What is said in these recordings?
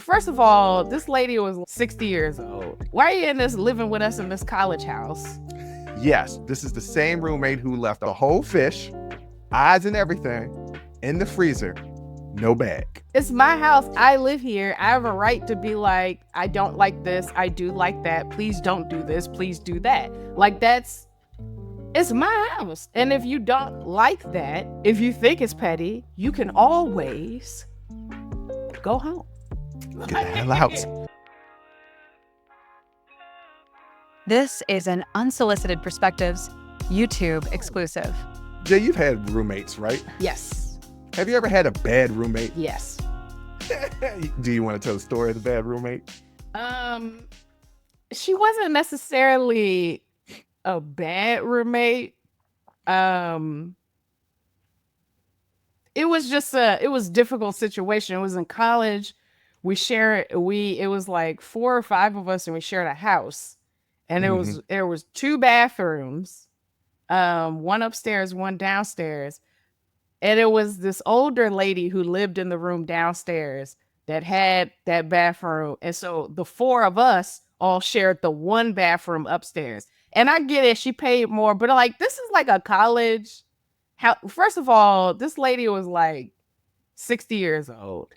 First of all, this lady was 60 years old. Why are you in this living with us in this college house? Yes, this is the same roommate who left a whole fish, eyes and everything, in the freezer, no bag. It's my house. I live here. I have a right to be like, I don't like this. I do like that. Please don't do this. Please do that. Like, it's my house. And if you don't like that, if you think it's petty, you can always go home. Get the hell out. This is an Unsolicited Perspectives YouTube exclusive. Jay, you've had roommates, right? Yes. Have you ever had a bad roommate? Yes. Do you want to tell the story of the bad roommate? She wasn't necessarily a bad roommate. It was just it was a difficult situation. It was in college. It was like 4 or 5 of us and we shared a house. And there was 2 bathrooms, one upstairs, one downstairs. And it was this older lady who lived in the room downstairs that had that bathroom. And so the 4 of us all shared the one bathroom upstairs. And I get it, she paid more, but like, this is like a college house. First of all, this lady was like 60 years old.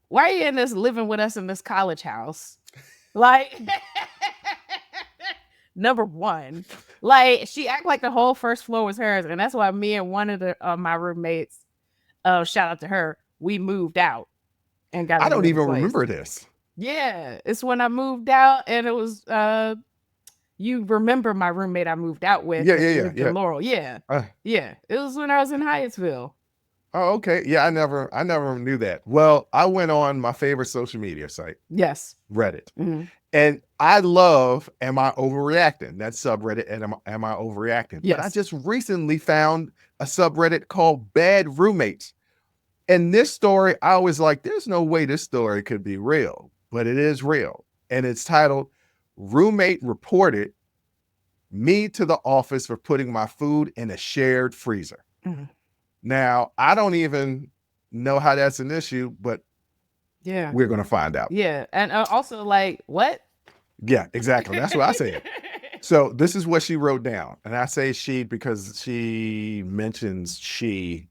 Why are you in this living with us in this college house? Like, number one, like, she act like the whole first floor was hers. And that's why me and one of my roommates, shout out to her, we moved out and got. I don't even place. remember this. Yeah, it's when I moved out, and it was you remember my roommate I moved out with? Yeah. Laurel. Yeah. Yeah. It was when I was in Hyattsville. Oh, okay. Yeah, I never knew that. Well, I went on my favorite social media site. Yes. Reddit. Mm-hmm. And I love Am I Overreacting? That subreddit, and Am I Overreacting? Yes. But I just recently found a subreddit called Bad Roommates. And this story, I was like, there's no way this story could be real, but it is real. And it's titled, Roommate Reported Me to the Office for Putting My Food in a Shared Freezer. Mm-hmm. Now, I don't even know how that's an issue, but yeah, we're going to find out. Yeah. And also, like, what? Yeah, exactly. That's what I said. So this is what she wrote down. And I say she because she mentions she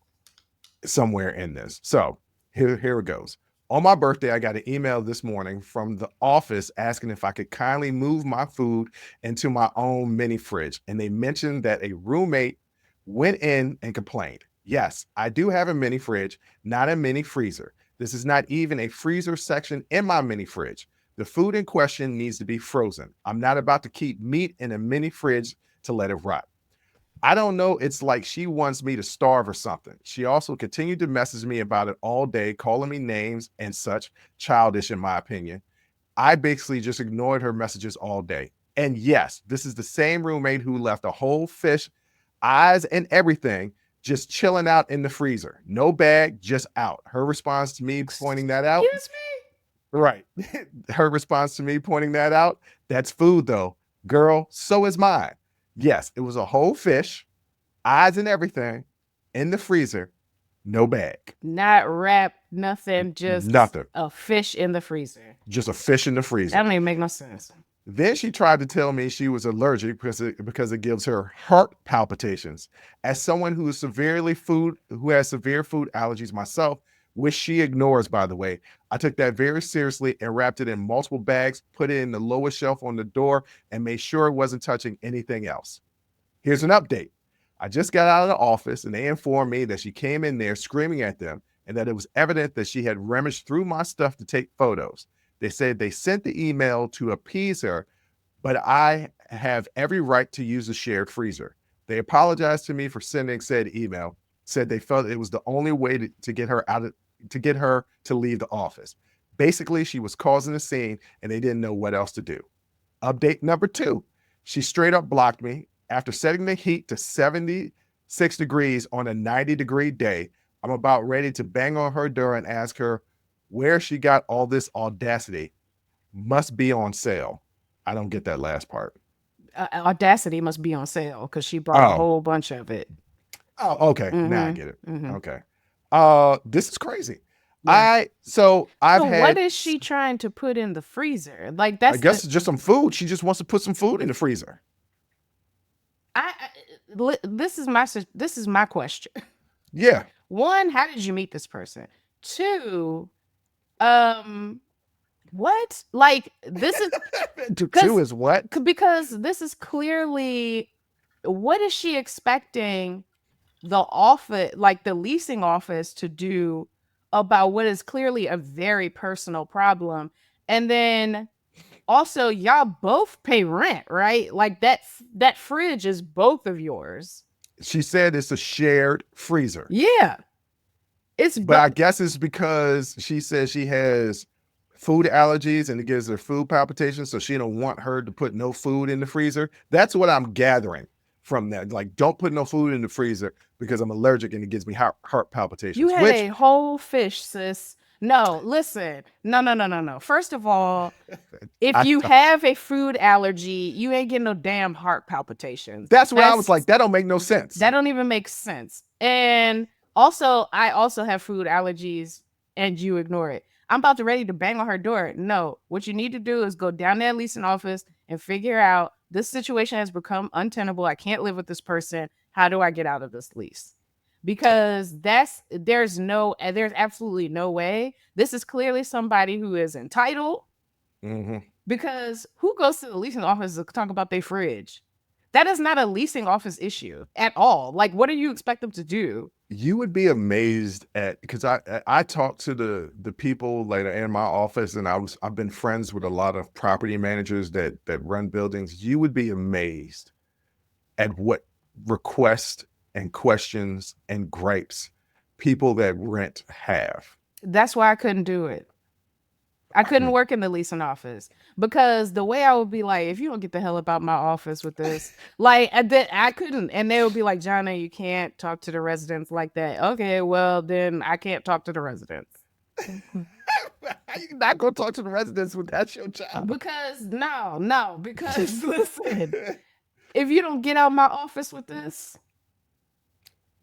somewhere in this. So here it goes. On my birthday, I got an email this morning from the office asking if I could kindly move my food into my own mini fridge. And they mentioned that a roommate went in and complained. Yes, I do have a mini fridge, not a mini freezer. This is not even a freezer section in my mini fridge. The food in question needs to be frozen. I'm not about to keep meat in a mini fridge to let it rot. I don't know. It's like she wants me to starve or something. She also continued to message me about it all day, calling me names and such, childish in my opinion. I basically just ignored her messages all day. And yes, this is the same roommate who left a whole fish, eyes and everything, just chilling out in the freezer. No bag, just out. Her response to me pointing that out. Excuse me? Right. Her response to me pointing that out. That's food though. Girl, so is mine. Yes, it was a whole fish, eyes and everything, in the freezer, no bag. Not wrapped, nothing, just nothing. A fish in the freezer. Just a fish in the freezer. That don't even make no sense. Then she tried to tell me she was allergic because it gives her heart palpitations. As someone who has severe food allergies myself, which she ignores, by the way, I took that very seriously and wrapped it in multiple bags, put it in the lowest shelf on the door, and made sure it wasn't touching anything else. Here's an update. I just got out of the office and they informed me that she came in there screaming at them and that it was evident that she had rummaged through my stuff to take photos. They said they sent the email to appease her, but I have every right to use the shared freezer. They apologized to me for sending said email, said they felt it was the only way to get her to leave the office. Basically, she was causing a scene and they didn't know what else to do. Update number 2. She straight up blocked me. After setting the heat to 76 degrees on a 90-degree day, I'm about ready to bang on her door and ask her where she got all this audacity. Must be on sale. I don't get that last part. Audacity must be on sale because she brought a whole bunch of it. Oh, okay. Mm-hmm. Now I get it. Mm-hmm. Okay. This is crazy. Yeah. I've So had, what is she trying to put in the freezer? Like I that's guess it's just some food. She just wants to put some food in the freezer. this is my question. Yeah. One, how did you meet this person? Two, um, what? Like this is Two is what? because this is clearly what is she expecting the office, like the leasing office, to do about what is clearly a very personal problem? And then also, y'all both pay rent, right? Like that fridge is both of yours. She said it's a shared freezer. Yeah. It's But I guess it's because she says she has food allergies and it gives her food palpitations, so she don't want her to put no food in the freezer. That's what I'm gathering from that. Like, don't put no food in the freezer because I'm allergic and it gives me heart palpitations. You had a whole fish, sis. No, listen. No. First of all, if you have a food allergy, you ain't getting no damn heart palpitations. That's what I was like, that don't make no sense. That don't even make sense. And also, I also have food allergies and you ignore it. I'm about to ready to bang on her door. No, what you need to do is go down to that leasing office and figure out this situation has become untenable. I can't live with this person. How do I get out of this lease? Because there's absolutely no way. This is clearly somebody who is entitled. Mm-hmm. Because who goes to the leasing office to talk about their fridge? That is not a leasing office issue at all. Like, what do you expect them to do? You would be amazed at, because I talked to the people later in my office, and I've been friends with a lot of property managers that run buildings. You would be amazed at what requests and questions and gripes people that rent have. That's why I couldn't do it. I couldn't work in the leasing office because the way I would be like, if you don't get the hell about my office with this, like I couldn't. And they would be like, Jonna, you can't talk to the residents like that. Okay, well then I can't talk to the residents. You're not gonna talk to the residents when that's your job. Because listen, if you don't get out of my office with this.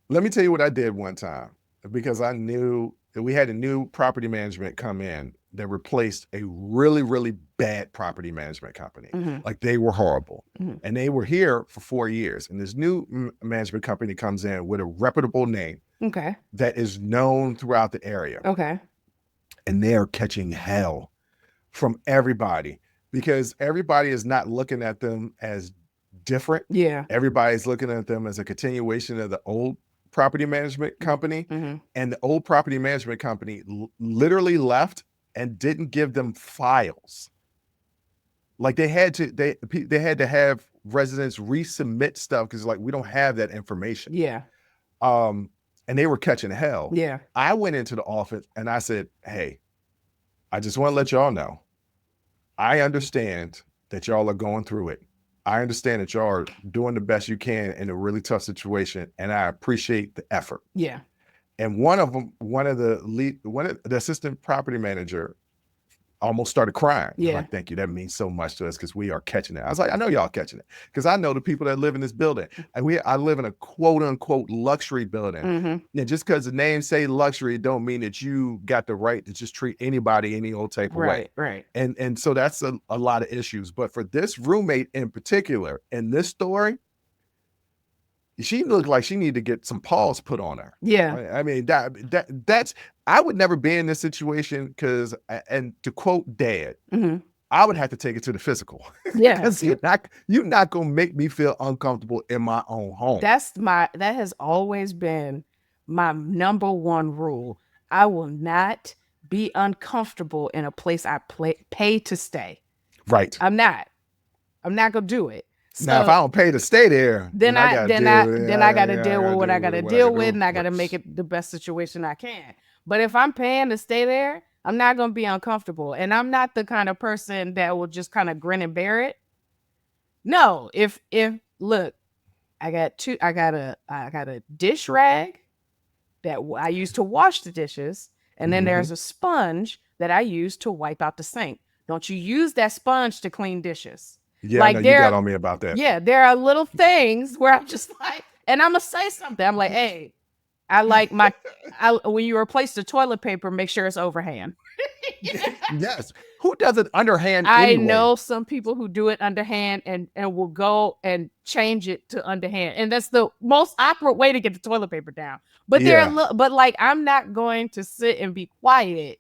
Let me tell you what I did one time, because I knew that we had a new property management come in that replaced a really, really bad property management company. Mm-hmm. Like, they were horrible. Mm-hmm. And they were here for 4 years. And this new management company comes in with a reputable name. Okay. That is known throughout the area. Okay. And they are catching hell from everybody because everybody is not looking at them as different. Yeah. Everybody's looking at them as a continuation of the old property management company. Mm-hmm. And the old property management company literally left and didn't give them files. Like, they had to have residents resubmit stuff because, like, we don't have that information. Yeah. And they were catching hell. Yeah. I went into the office and I said, hey, I just want to let y'all know, I understand that y'all are going through it. I understand that y'all are doing the best you can in a really tough situation, and I appreciate the effort. Yeah. And one of the assistant property manager almost started crying. Yeah. Like, thank you. That means so much to us because we are catching it. I was like, I know y'all catching it because I know the people that live in this building. And I live in a quote unquote luxury building. Mm-hmm. And just because the name say luxury don't mean that you got the right to just treat anybody any old type of way. Right. And so that's a lot of issues. But for this roommate in particular, in this story, she looked like she needed to get some paws put on her. Yeah. I mean, that's, I would never be in this situation because, and to quote Dad, Mm-hmm. I would have to take it to the physical. Yeah. Because you're not going to make me feel uncomfortable in my own home. That has always been my number one rule. I will not be uncomfortable in a place I pay to stay. Right. I'm not going to do it. So, now, if I don't pay to stay there, then I got to deal with what I got to deal with, and I got to make it the best situation I can. But if I'm paying to stay there, I'm not going to be uncomfortable, and I'm not the kind of person that will just kind of grin and bear it. No, if look, I got a dish rag that I use to wash the dishes, and then there's a sponge that I use to wipe out the sink. Don't you use that sponge to clean dishes? Yeah, like, you got on me about that. Yeah, there are little things where I'm just like, and I'm gonna say something. I'm like, hey, I like when you replace the toilet paper, make sure it's overhand. Yes. Who does it underhand I anyway? know some people who do it underhand and will go and change it to underhand, and that's the most awkward way to get the toilet paper down. But Yeah. but like I'm not going to sit and be quiet.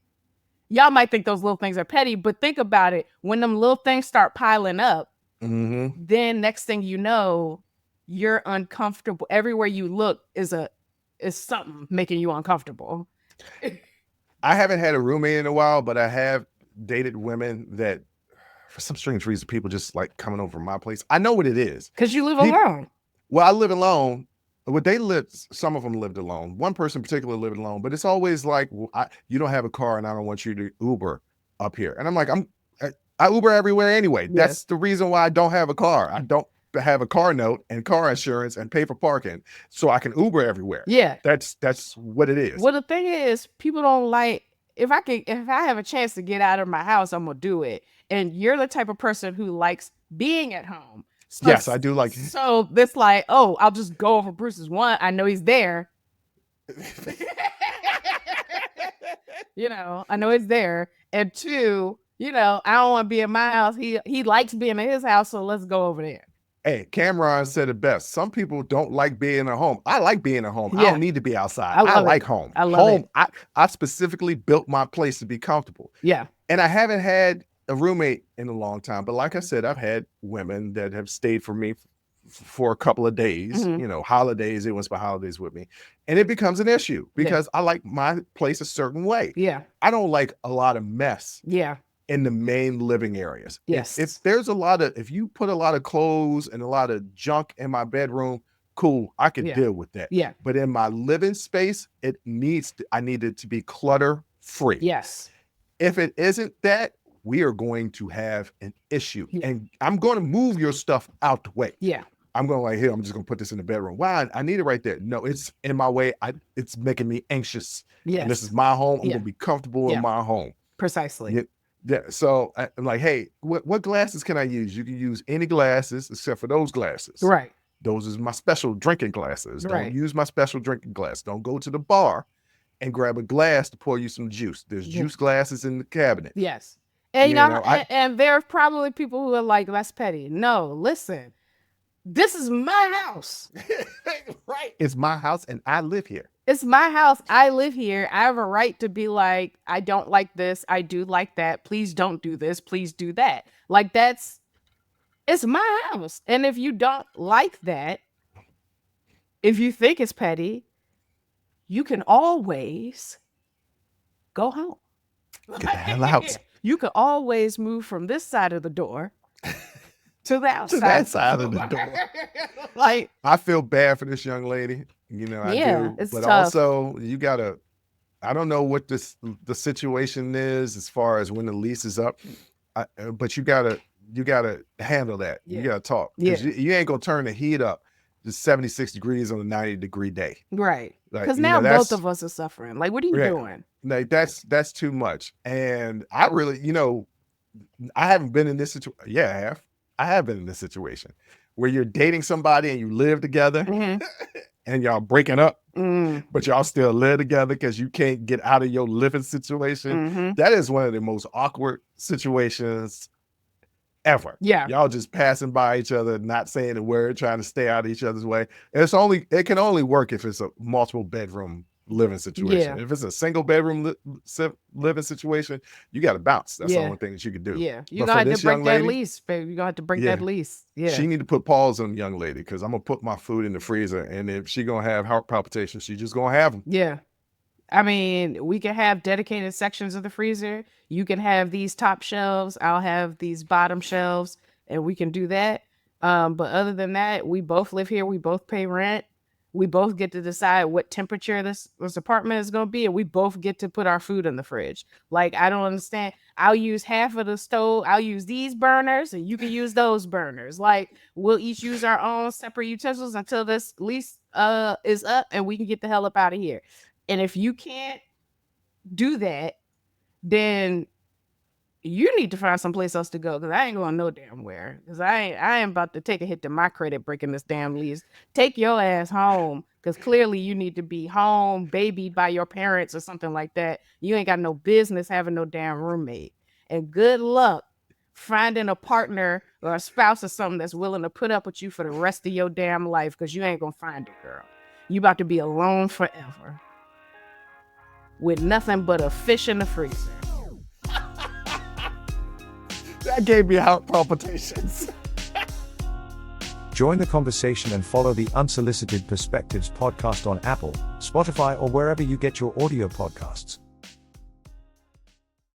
Y'all might think those little things are petty, but think about it. When them little things start piling up, then next thing you know, you're uncomfortable. Everywhere you look is something making you uncomfortable. I haven't had a roommate in a while, but I have dated women that, for some strange reason, people just like coming over my place. I know what it is. Because you live alone. Well, I live alone. Well, some of them lived alone. One person in particular lived alone, but it's always like, well, you don't have a car and I don't want you to Uber up here. And I'm like, I Uber everywhere anyway. Yes. That's the reason why I don't have a car. I don't have a car note and car insurance and pay for parking so I can Uber everywhere. Yeah. That's what it is. Well, the thing is, people don't like, if I have a chance to get out of my house, I'm gonna do it. And you're the type of person who likes being at home. So, yes, I do like. So this like, oh, I'll just go over Bruce's. One, I know he's there. I know he's there. And two, I don't want to be in my house. He likes being in his house, so let's go over there. Hey, Cameron said it best. Some people don't like being at home. I like being at home. Yeah. I don't need to be outside. I like home. I love home. it. I specifically built my place to be comfortable. Yeah. And I haven't had a roommate in a long time. But like I said, I've had women that have stayed for me for a couple of days, holidays. They want to spend holidays with me. And it becomes an issue because I like my place a certain way. Yeah. I don't like a lot of mess. Yeah. In the main living areas. Yes. If you put a lot of clothes and a lot of junk in my bedroom, cool, I can deal with that. Yeah. But in my living space, I need it to be clutter free. Yes. If it isn't that, we are going to have an issue. Yeah. And I'm going to move your stuff out the way. Yeah. I'm going here, I'm just going to put this in the bedroom. Why? I need it right there. No, it's in my way. It's making me anxious. Yes. And this is my home. I'm going to be comfortable in my home. Precisely. Yeah, so I'm like, hey, what glasses can I use? You can use any glasses except for those glasses. Right. Those is my special drinking glasses. Right. Don't use my special drinking glass. Don't go to the bar and grab a glass to pour you some juice. There's juice glasses in the cabinet. Yes. And and there are probably people who are like, that's petty. No, listen, this is my house. Right. It's my house and I live here. It's my house. I live here. I have a right to be like, I don't like this. I do like that. Please don't do this. Please do that. Like it's my house. And if you don't like that, if you think it's petty, you can always go home. Get the hell out. You can always move from this side of the door to the outside. To that side of the door. Like, I feel bad for this young lady. I do. It's but tough. also I don't know what the situation is as far as when the lease is up, but you gotta handle that. Yeah. You gotta talk. Yeah. You ain't gonna turn the heat up to 76 degrees on a 90-degree day. Right. Like, Because now both of us are suffering. Like, what are you doing? Like that's too much. And I really, I haven't been in this situation. Yeah, I have been in this situation where you're dating somebody and you live together. Mm-hmm. And y'all breaking up, but y'all still live together because you can't get out of your living situation. Mm-hmm. That is one of the most awkward situations ever. Yeah. Y'all just passing by each other, not saying a word, trying to stay out of each other's way. It can only work if it's a multiple bedroom living situation. Yeah. If it's a single bedroom living situation, you got to bounce. That's the Yeah. only thing that you can do. Yeah. You're But going for to have this to break young that lady- lease, baby. You're going to have to break Yeah. that lease. Yeah. She need to put pause on the young lady because I'm gonna put my food in the freezer, and if she gonna have heart palpitations, she just gonna have them. Yeah. I mean, we can have dedicated sections of the freezer. You can have these top shelves. I'll have these bottom shelves, and we can do that. But other than that, we both live here. We both pay rent. We both get to decide what temperature this apartment is going to be, and we both get to put our food in the fridge. Like, I don't understand. I'll use half of the stove. I'll use these burners, and you can use those burners. Like, we'll each use our own separate utensils until this lease is up, and we can get the hell up out of here. And if you can't do that, then you need to find someplace else to go, because I ain't going no damn where. Because I am about to take a hit to my credit breaking this damn lease. Take your ass home, Because clearly you need to be home, babied by your parents or something like that. You ain't got no business having no damn roommate. And good luck finding a partner or a spouse or something that's willing to put up with you for the rest of your damn life, because you ain't gonna find it, girl. You about to be alone forever with nothing but a fish in the freezer. That gave me heart palpitations. Join the conversation and follow the Unsolicited Perspectives podcast on Apple, Spotify, or wherever you get your audio podcasts.